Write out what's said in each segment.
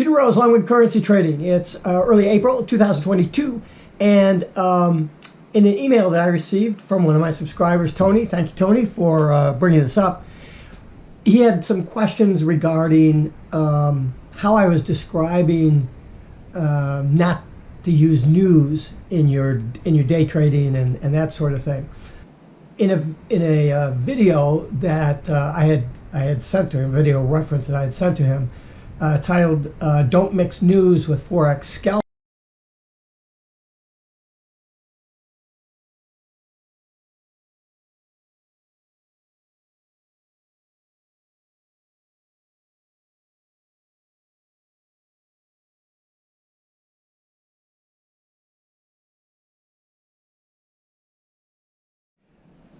Peter Rose, Longwood Currency Trading. It's early April 2022, and in an email that I received from one of my subscribers, Tony, thank you, Tony, for bringing this up, he had some questions regarding how I was describing not to use news in your day trading and that sort of thing. In a video that I had sent to him, a video reference that I had sent to him, titled "Don't Mix News with Forex Scalping."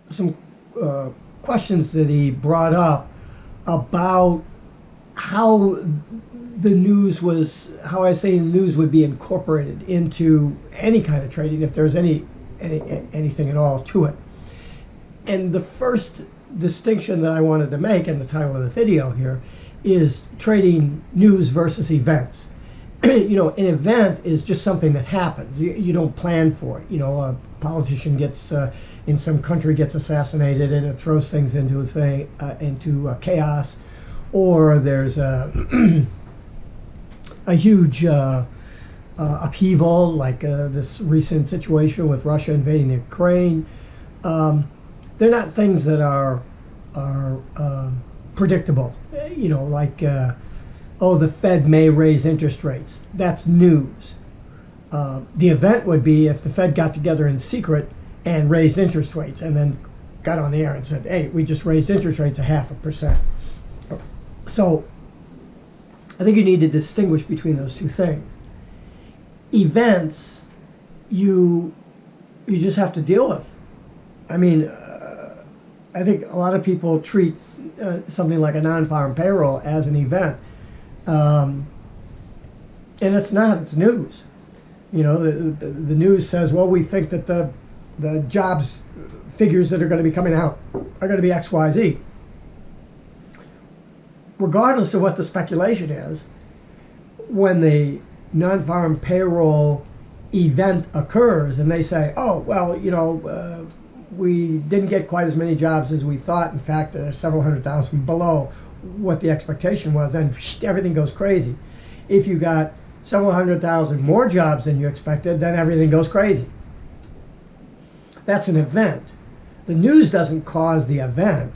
Some questions that he brought up about how the news was, how I say the news would be incorporated into any kind of trading, if there's anything at all to it. And the first distinction that I wanted to make in the title of the video here is trading news versus events. You know, an event is just something that happens. You don't plan for it. You know, a politician gets in some country gets assassinated and it throws things into chaos, or there's a huge upheaval like this recent situation with Russia invading Ukraine. They're not things that are predictable. You know, like oh, the Fed may raise interest rates. That's news. The event would be if the Fed got together in secret and raised interest rates and then got on the air and said, hey, we just raised interest rates 0.5%. So I think you need to distinguish between those two things. Events, you just have to deal with. I mean, I think a lot of people treat something like a non-farm payroll as an event. And it's not, it's news. You know, the news says, well, we think that the jobs figures that are going to be coming out are going to be X, Y, Z. Regardless of what the speculation is, when the non-farm payroll event occurs and they say, oh, well, you know, we didn't get quite as many jobs as we thought. In fact, several 100,000 below what the expectation was, then everything goes crazy. If you got several 100,000 more jobs than you expected, then everything goes crazy. That's an event. The news doesn't cause the event.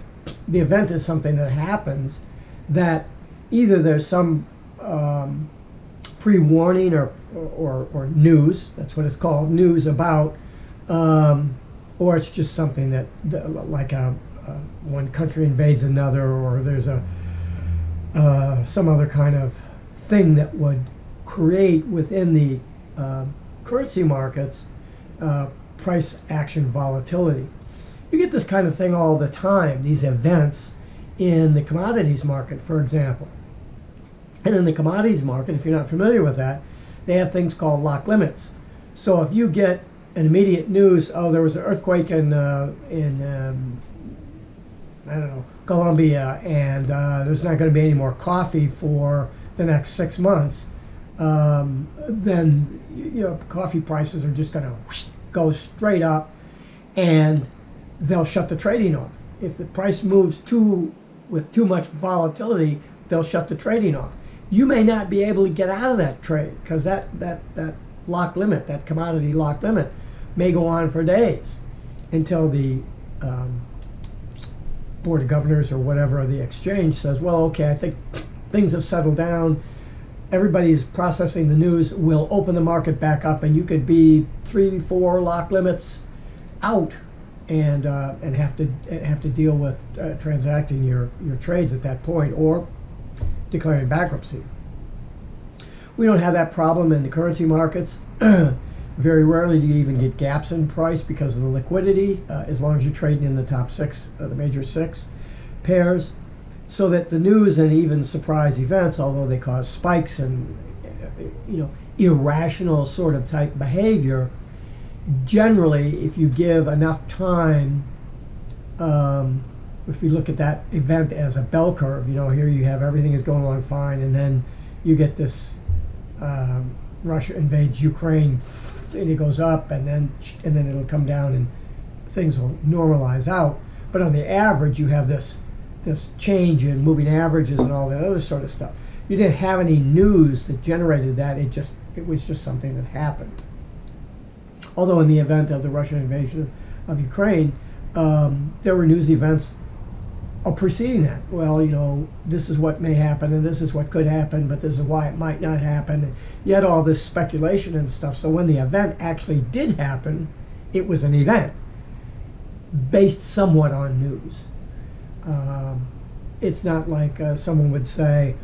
The event is something that happens that either there's some pre-warning or news, that's what it's called, news about, or it's just something that like one country invades another, or there's some other kind of thing that would create within the currency markets price action volatility. You get this kind of thing all the time, these events in the commodities market, for example. And in the commodities market, if you're not familiar with that, they have things called lock limits. So if you get an immediate news, oh, there was an earthquake in I don't know, Colombia, and there's not going to be any more coffee for the next 6 months, then you know, coffee prices are just going to go straight up, and they'll shut the trading off. If the price moves with too much volatility, they'll shut the trading off. You may not be able to get out of that trade because that lock limit, that commodity lock limit, may go on for days until the Board of Governors or whatever the exchange says, well, okay, I think things have settled down. Everybody's processing the news. We'll open the market back up, and you could be 3-4 lock limits out, and have to deal with transacting your trades at that point, or declaring bankruptcy. We don't have that problem in the currency markets. Very rarely do you even get gaps in price because of the liquidity, as long as you're trading in the top 6, the major 6 pairs. So that the news and even surprise events, although they cause spikes and you know, irrational sort of type behavior, generally, if you give enough time, if you look at that event as a bell curve, you know, here you have everything is going along fine, and then you get this Russia invades Ukraine, and it goes up, and then it'll come down, and things will normalize out. But on the average, you have this change in moving averages and all that other sort of stuff. You didn't have any news that generated that. It was just something that happened. Although in the event of the Russian invasion of Ukraine, there were news events preceding that. Well, this is what may happen, and this is what could happen, but this is why it might not happen. And you had all this speculation and stuff. So when the event actually did happen, it was an event based somewhat on news. It's not like someone would say,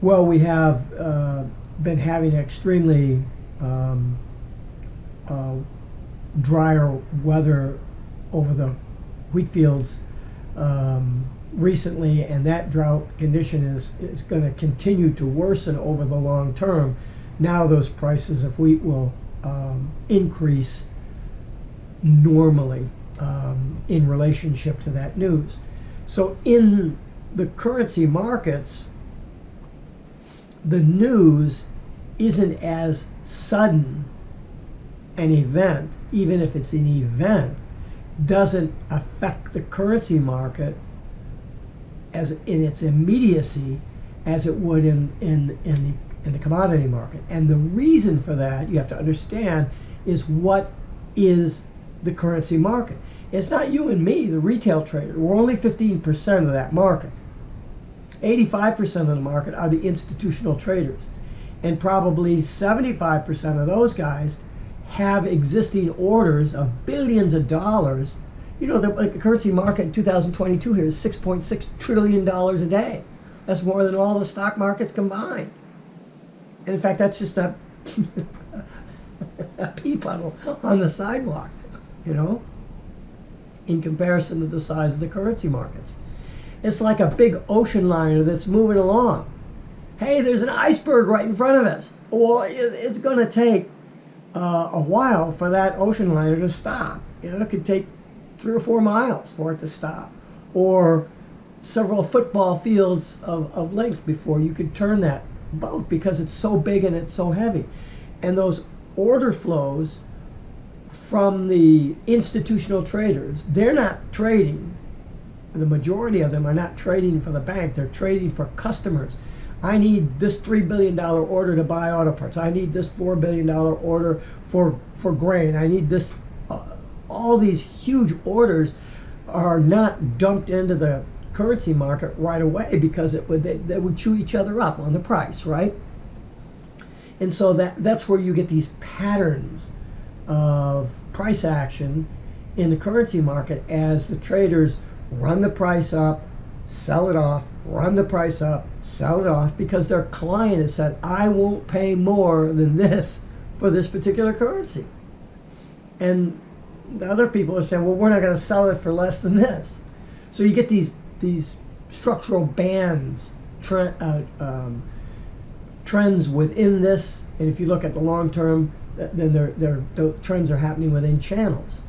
well, we have been having extremely drier weather over the wheat fields recently, and that drought condition is going to continue to worsen over the long term. Now those prices of wheat will increase normally in relationship to that news. So in the currency markets, the news isn't as sudden an event, even if it's an event, doesn't affect the currency market as in its immediacy as it would in the commodity market. And the reason for that, you have to understand, is what is the currency market. It's not you and me, the retail trader. We're only 15% of that market. 85% of the market are the institutional traders. And probably 75% of those guys have existing orders of billions of dollars. The currency market in 2022 here is $6.6 trillion a day. That's more than all the stock markets combined. And in fact, that's just a pea puddle on the sidewalk, in comparison to the size of the currency markets. It's like a big ocean liner that's moving along. Hey, there's an iceberg right in front of us. Well, it's going to take a while for that ocean liner to stop. It could take 3 or 4 miles for it to stop, or several football fields of length before you could turn that boat, because it's so big and it's so heavy. And those order flows from the institutional traders, they're not trading. The majority of them are not trading for the bank. They're trading for customers. I need this $3 billion order to buy auto parts. I need this $4 billion order for grain. I need this. All these huge orders are not dumped into the currency market right away, because they would chew each other up on the price, right? And so that's where you get these patterns of price action in the currency market as the traders run the price up, sell it off, run the price up, sell it off, because their client has said, I won't pay more than this for this particular currency. And the other people are saying, well, we're not going to sell it for less than this. So you get these structural bands, trends within this, and if you look at the long term, then the trends are happening within channels.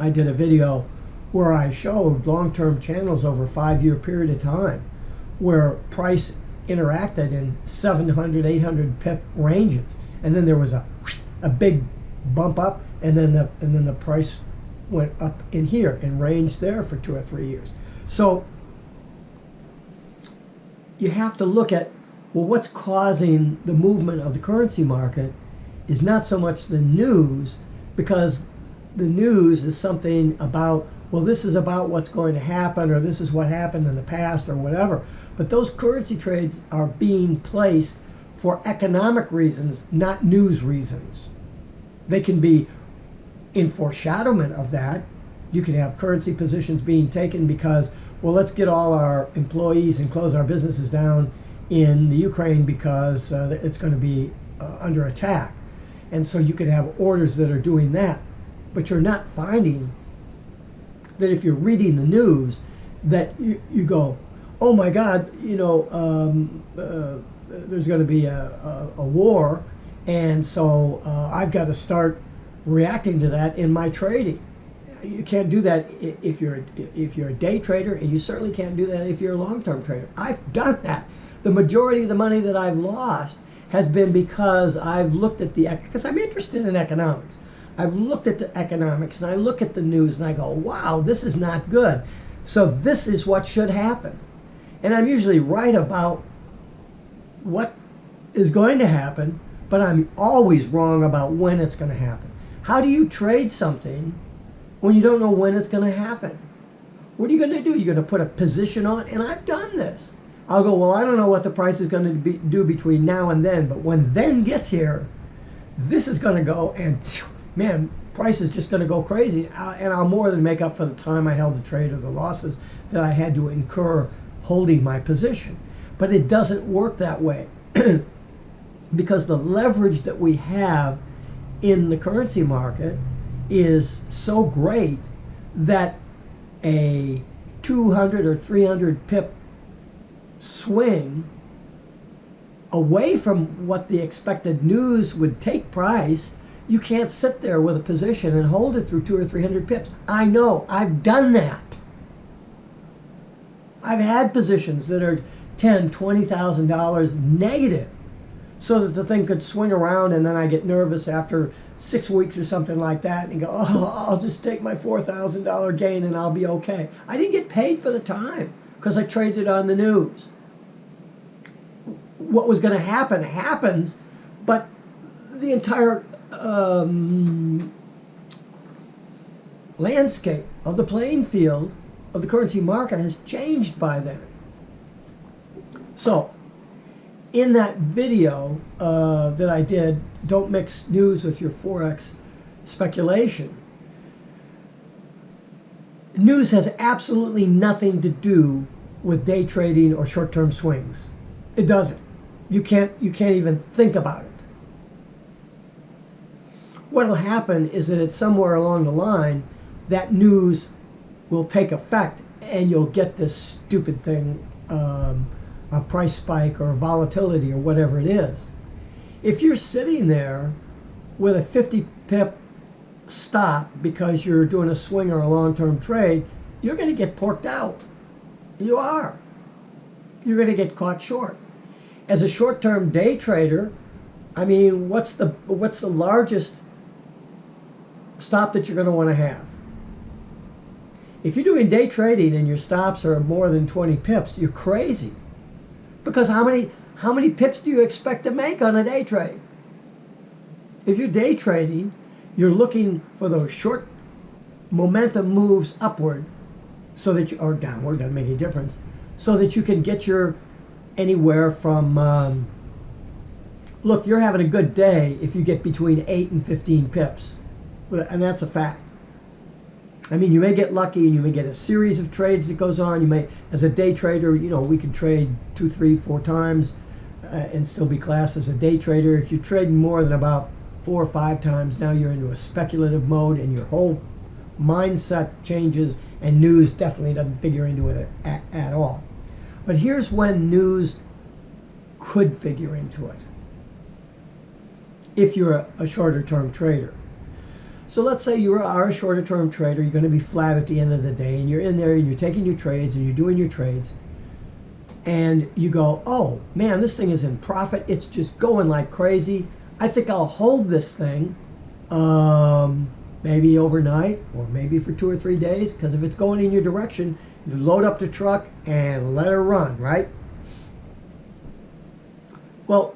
I did a video where I showed long-term channels over a 5-year period of time where price interacted in 700, 800 pip ranges, and then there was a big bump up, and then the price went up in here and ranged there for 2 or 3 years. So you have to look at, well, what's causing the movement of the currency market is not so much the news, because the news is something about, well, this is about what's going to happen, or this is what happened in the past, or whatever. But those currency trades are being placed for economic reasons, not news reasons. They can be in foreshadowment of that. You can have currency positions being taken because, well, let's get all our employees and close our businesses down in the Ukraine because it's going to be under attack. And so you could have orders that are doing that. But you're not finding that if you're reading the news that you go, oh my God, there's going to be a war, and so I've got to start reacting to that in my trading. You can't do that if you're a day trader, and you certainly can't do that if you're a long-term trader. I've done that. The majority of the money that I've lost has been because I've looked at because I'm interested in economics. I've looked at the economics and I look at the news and I go, wow, this is not good. So this is what should happen. And I'm usually right about what is going to happen, but I'm always wrong about when it's going to happen. How do you trade something when you don't know when it's going to happen? What are you going to do? You're going to put a position on? And I've done this. I'll go, well, I don't know what the price is going to do between now and then, but when then gets here, this is going to go, and man, price is just going to go crazy. And I'll more than make up for the time I held the trade or the losses that I had to incur holding my position. But it doesn't work that way because the leverage that we have in the currency market is so great that a 200 or 300 pip swing away from what the expected news would take price, you can't sit there with a position and hold it through 200 or 300 pips. I know, I've done that. I've had positions that are $10,000, $20,000 negative so that the thing could swing around, and then I get nervous after 6 weeks or something like that and go, oh, I'll just take my $4,000 gain and I'll be okay. I didn't get paid for the time because I traded on the news. What was going to happen happens, but the entire landscape of the playing field of the currency market has changed by then. So, in that video that I did, don't mix news with your Forex speculation, news has absolutely nothing to do with day trading or short-term swings. It doesn't. You can't even think about it. What will happen is that it's somewhere along the line that news will take effect and you'll get this stupid thing, a price spike or volatility or whatever it is. If you're sitting there with a 50 pip stop because you're doing a swing or a long-term trade, you're going to get porked out. You are. You're going to get caught short. As a short-term day trader, I mean, what's the largest stop that you're going to want to have? If you're doing day trading and your stops are more than 20 pips, you're crazy. Because how many pips do you expect to make on a day trade? If you're day trading, you're looking for those short momentum moves upward so that or downward, doesn't make any difference, so that you can get your anywhere from, look, you're having a good day if you get between 8 and 15 pips. And that's a fact. I mean, you may get lucky and you may get a series of trades that goes on. You may, as a day trader, you know, we can trade 2, 3, 4 times and still be classed as a day trader. If you're trading more than about 4 or 5 times, now you're into a speculative mode and your whole mindset changes, and news definitely doesn't figure into it at all. But here's when news could figure into it if you're a shorter term trader. So let's say you are a shorter term trader, you're going to be flat at the end of the day, and you're in there and you're taking your trades and you're doing your trades, and you go, oh man, this thing is in profit, it's just going like crazy. I think I'll hold this thing maybe overnight or maybe for 2 or 3 days, because if it's going in your direction, you load up the truck and let her run, right? Well,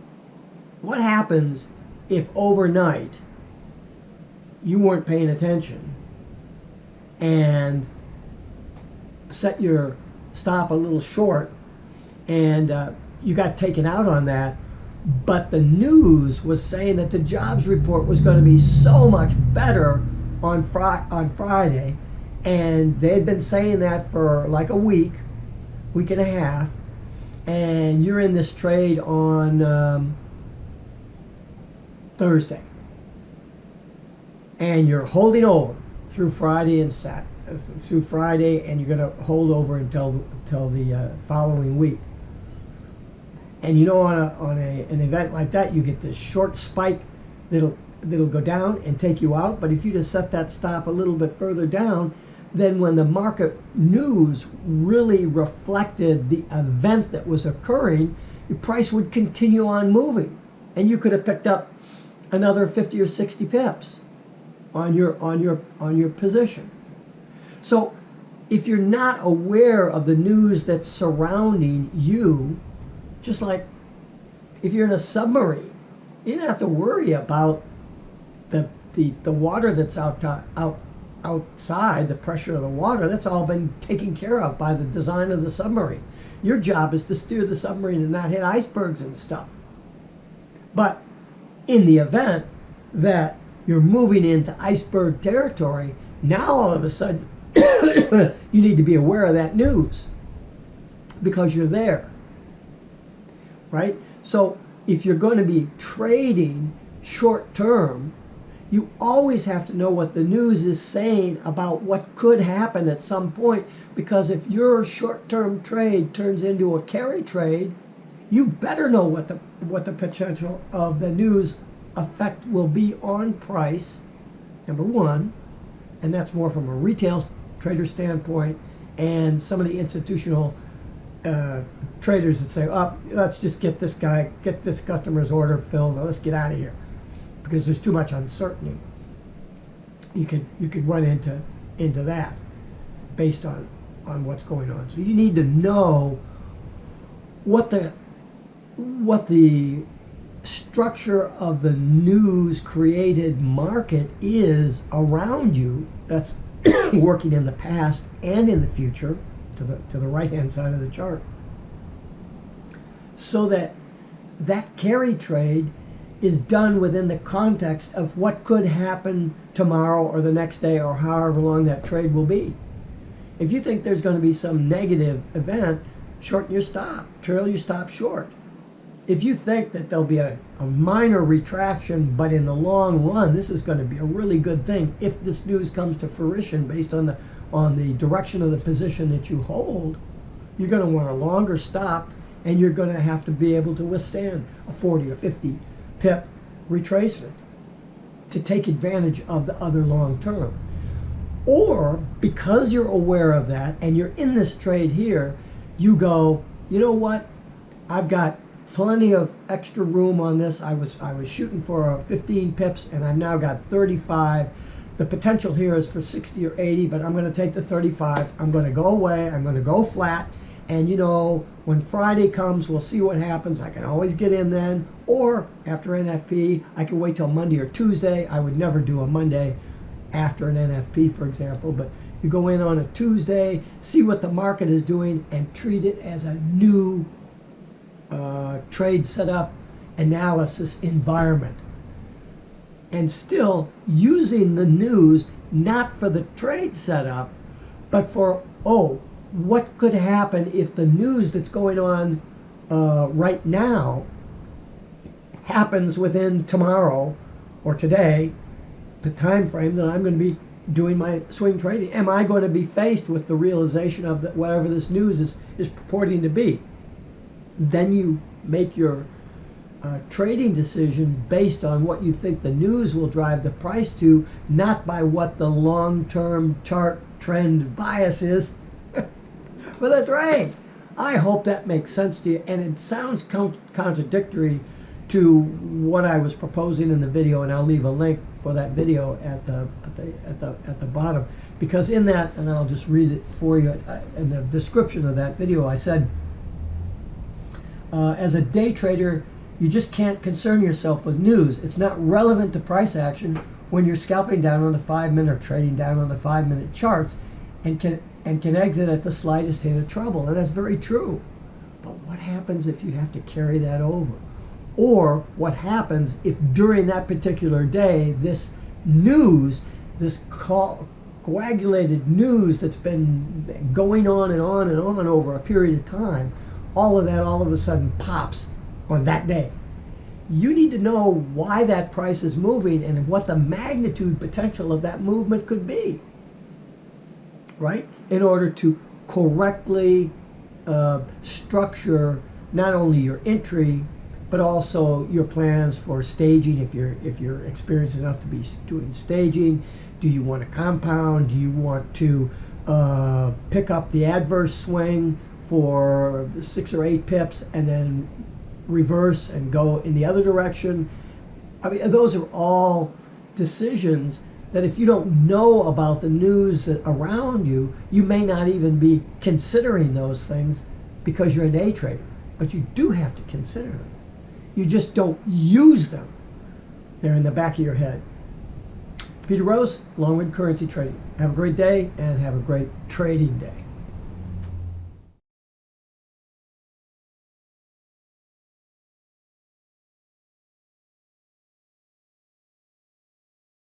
what happens if overnight you weren't paying attention and set your stop a little short and you got taken out on that, but the news was saying that the jobs report was going to be so much better on Friday, and they'd been saying that for like a week and a half, and you're in this trade on Thursday, and you're holding over through Friday and through Friday, and you're going to hold over until the following week. And you know, on an event like that, you get this short spike that'll go down and take you out. But if you just set that stop a little bit further down, then when the market news really reflected the events that was occurring, your price would continue on moving, and you could have picked up another 50 or 60 pips on your position. So if you're not aware of the news that's surrounding you, just like if you're in a submarine, you don't have to worry about the water that's outside, the pressure of the water. That's all been taken care of by the design of the submarine. Your job is to steer the submarine and not hit icebergs and stuff. But in the event that you're moving into iceberg territory, now all of a sudden you need to be aware of that news because you're there, right? So if you're going to be trading short term, you always have to know what the news is saying about what could happen at some point, because if your short-term trade turns into a carry trade, you better know what the potential of the news effect will be on price, number one, and that's more from a retail trader standpoint, and some of the institutional traders that say, oh, let's just get this customer's order filled, let's get out of here, because there's too much uncertainty. You could run into that based on what's going on. So you need to know what the structure of the news created market is around you that's working in the past and in the future, to the right hand side of the chart, so that carry trade is done within the context of what could happen tomorrow or the next day or however long that trade will be. If you think there's going to be some negative event, shorten your stop, trail your stop short. If you think that there'll be a minor retraction, but in the long run, this is going to be a really good thing if this news comes to fruition based on the direction of the position that you hold, you're going to want a longer stop, and you're going to have to be able to withstand a 40 or 50 pip retracement to take advantage of the other long term. Or because you're aware of that and you're in this trade here, you go, you know what, I've got plenty of extra room on this. I was shooting for 15 pips and I've now got 35. The potential here is for 60 or 80, but I'm going to take the 35. I'm going to go away. I'm going to go flat. And you know, when Friday comes, we'll see what happens. I can always get in then. Or after NFP, I can wait till Monday or Tuesday. I would never do a Monday after an NFP, for example. But you go in on a Tuesday, see what the market is doing, and treat it as a new trade setup analysis environment. And still using the news not for the trade setup, but for, what could happen if the news that's going on right now happens within tomorrow or today, the time frame that I'm going to be doing my swing trading? Am I going to be faced with the realization of that whatever this news is purporting to be? Then you make your trading decision based on what you think the news will drive the price to, not by what the long-term chart trend bias is for the trade. I hope that makes sense to you, and it sounds contradictory to what I was proposing in the video, and I'll leave a link for that video at the bottom, because in that, and I'll just read it for you, in the description of that video, I said, as a day trader, you just can't concern yourself with news. It's not relevant to price action when you're scalping down on the 5-minute or trading down on the 5-minute charts, and can exit at the slightest hint of trouble. And that's very true. But what happens if you have to carry that over? Or what happens if during that particular day, this news, this coagulated news that's been going on and on and on over a period of time, all of that all of a sudden pops on that day? You need to know why that price is moving and what the magnitude potential of that movement could be, right? In order to correctly structure not only your entry, but also your plans for staging. If you're experienced enough to be doing staging, do you want to compound? Do you want to pick up the adverse swing for 6 or 8 pips and then reverse and go in the other direction. I mean, those are all decisions that if you don't know about the news that around you, you may not even be considering those things because you're a day trader. But you do have to consider them. You just don't use them. They're in the back of your head. Peter Rose, Longwood Currency Trading. Have a great day and have a great trading day.